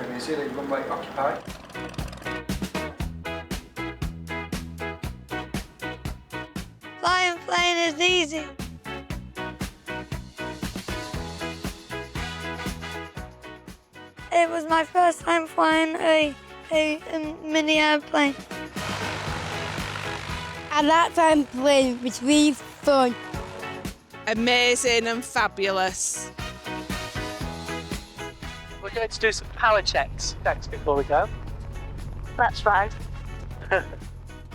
Can you see the runway occupied? Flying plane is easy. It was my first time flying a mini airplane. At that time, playing was really fun. Amazing and fabulous. We're going to do some power checks before we go. That's right.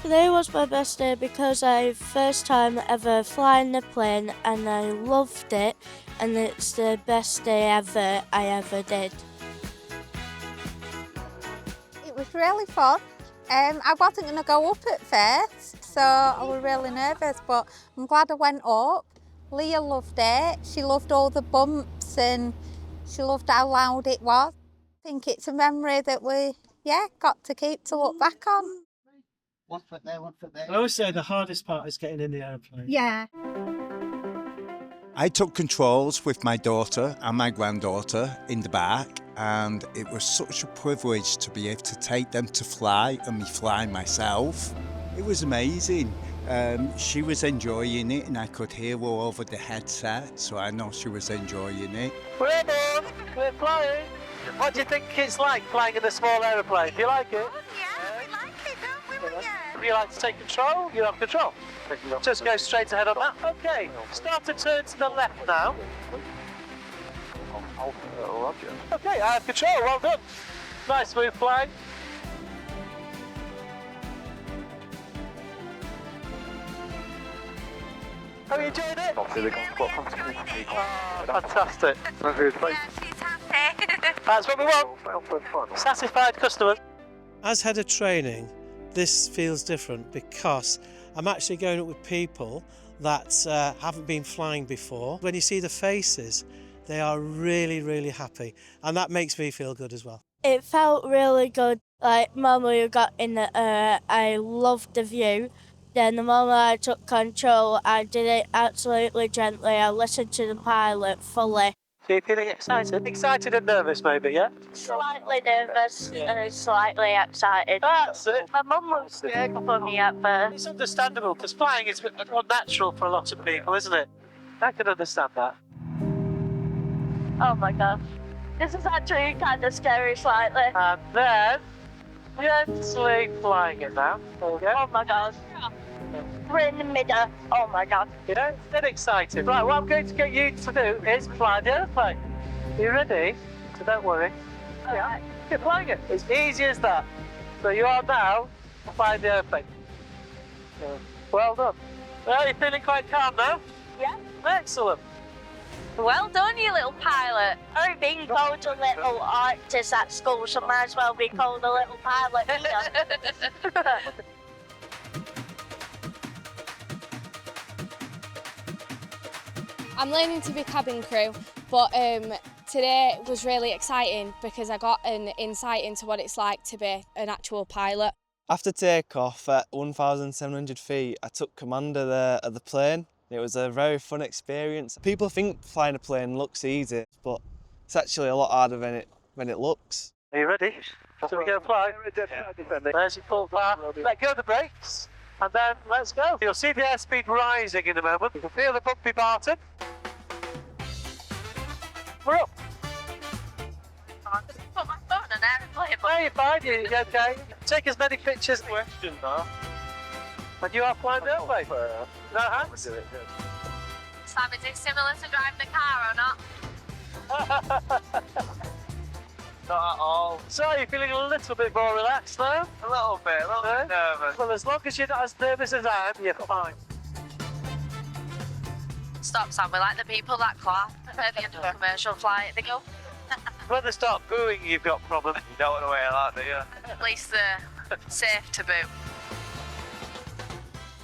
Today was my best day because I first time ever flying the plane and I loved it, and it's the best day ever I ever did. It was really fun. I wasn't going to go up at first, so I was really nervous, but I'm glad I went up. Leah loved it. She loved all the bumps and she loved how loud it was. I think it's a memory that we, got to keep to look back on. 1 foot there, 1 foot there. I always say the hardest part is getting in the aeroplane. Yeah. I took controls with my daughter and my granddaughter in the back, and it was such a privilege to be able to take them to fly and me fly myself. It was amazing. She was enjoying it and I could hear her over the headset, so I know she was enjoying it. We're on, we're flying. What do you think it's like flying in a small aeroplane? Do you like it? Yeah, we like it, don't we? Do you like to take control? You have control. Just go straight ahead on that. Okay, start to turn to the left now. Okay, I have control, well done. Nice smooth flying. Have you enjoyed it? Oh, fantastic. Yeah, she's happy. That's what we want. Satisfied customers. As head of training, this feels different because I'm actually going up with people that haven't been flying before. When you see the faces, they are really, really happy, and that makes me feel good as well. It felt really good. Like, the moment you got in the air, I loved the view. Then the moment I took control, I did it absolutely gently. I listened to the pilot fully. So you're feeling excited? Excited and nervous maybe, yeah? Slightly nervous and slightly excited. That's it. My mum was scared for me at first. It's understandable because flying is unnatural for a lot of people, isn't it? I can understand that. Oh my gosh. This is actually kind of scary slightly. And then, gently flying it now. There we go. Oh my gosh. We're in the middle. Oh my god. You know, get excited. Right, what I'm going to get you to do is fly the airplane. You ready? So don't worry. Yeah, keep flying it. It's easy as that. So you are now flying the airplane. Well done. Well, you're feeling quite calm now? Yeah. Excellent. Well done, you little pilot. I've been called a little artist at school, so might as well be called a little pilot here. I'm learning to be cabin crew, but today was really exciting because I got an insight into what it's like to be an actual pilot. After takeoff at 1,700 feet, I took command of the plane. It was a very fun experience. People think flying a plane looks easy, but it's actually a lot harder than it looks. Are you ready? So we go fly? There's your full bar. Let go of the brakes, and then let's go. You'll see the airspeed rising in a moment. You can feel the bumpy Barton. We're up. I just put my phone on airplane. No, you're fine. You're okay. Take as many pictures. Question, though. And you are flying the airplane. No hands. Sam, is it similar to driving the car or not? Not at all. So you're feeling a little bit more relaxed now? A little bit nervous. Well, as long as you're not as nervous as I am, you're fine. Stop, Sam. We like the people that clap at the end of a commercial flight. They go. When they start booing, you've got problems. You don't want to wear that, do you? At least they're safe to boot.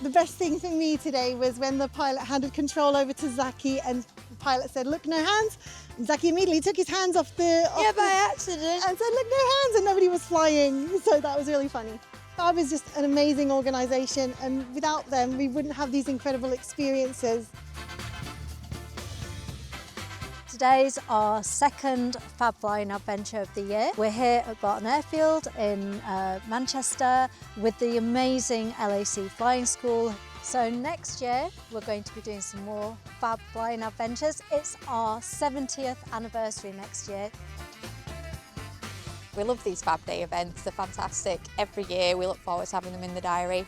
The best thing for me today was when the pilot handed control over to Zaki and the pilot said, "Look, no hands." And Zaki immediately took his hands off by accident and said, "Look, no hands," and nobody was flying. So that was really funny. Phab is just an amazing organisation, and without them, we wouldn't have these incredible experiences. Today's our second Phab Flying Adventure of the year. We're here at Barton Airfield in Manchester with the amazing LAC Flying School. So next year we're going to be doing some more Phab Flying Adventures. It's our 70th anniversary next year. We love these Phab Day events, they're fantastic. Every year we look forward to having them in the diary.